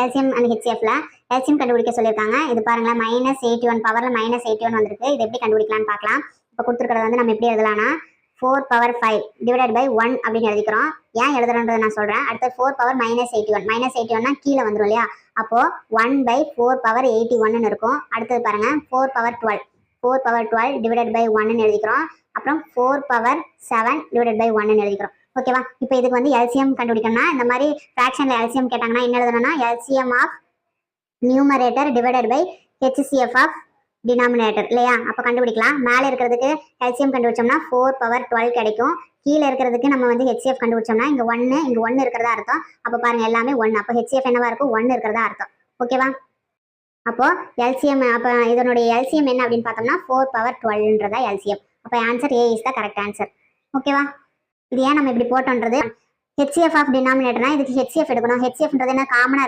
LCM and ஹெச்சிஎஃப்ல LCM கண்டுபிடிக்க சொல்லியிருக்காங்க. இது பாருங்களேன், -81 பவர்ல -81 வந்திருக்கு. இது எப்படி கண்டுபிடிக்கலாம்னு பார்க்கலாம். இப்போ கொடுத்துருக்கிறது வந்து நம்ம எப்படி எழுதலாம்னா 4 பவர் 5 டிவைடட் பை 1 அப்படின்னு எழுதிக்கிறோம். ஏன் எழுதுறன்றதை நான் சொல்றேன். அடுத்து 4 பவர் -81 -81னா கீழே வந்துடும் இல்லையா? அப்போ 1 பை 4 பவர் 81 இருக்கும். அடுத்தது பாருங்க 4 பவர் 12 டிவைடட் பை 1 எழுதிக்கிறோம். அப்புறம் 4 பவர் 7 டிவைடட் பை 1 எழுதிக்கிறோம். ஓகேவா? இப்போ இதுக்கு வந்து எல்சிஎம் கண்டுபிடிக்கணும்னா இந்த மாதிரி ஃபிராக்ஷன்ல எல்சிஎம் கேட்டாங்கன்னா என்ன எழுதணும்னா LCM of numerator divided by HCF of denominator இல்லையா? அப்போ கண்டுபிடிக்கலாம். மேலே இருக்கிறதுக்கு எல்சிஎம் கண்டுபிடிச்சோம்னா 4 பவர் 12 கிடைக்கும். கீழே இருக்கிறதுக்கு நம்ம வந்து ஹெச்சிஎஃப் கண்டுபிடிச்சோம்னா இங்கே 1 இருக்கிறதா அர்த்தம். அப்போ பாருங்க எல்லாமே 1. அப்போ ஹெச்சிஎஃப் என்னவா இருக்கும்? 1 இருக்கிறதா அர்த்தம். ஓகேவா? அப்போ எல்சிஎம் அப்போ இதனுடைய எல்சிஎம் என்ன அப்படின்னு பார்த்தோம்னா 4 பவர் 12ன்றதா எல்சிஎம். அப்போ answer A is the correct answer. ஓகேவா? இது ஏன் நம்ம இப்படி போட்டோன்றது ஹெச்சிஎஃப் ஆஃப் டினாமினேட்டர்னா இதுக்கு ஹெச்சிஎஃப் எடுக்கணும். ஹெச்சிஎஃப்ன்றது என்ன காமனா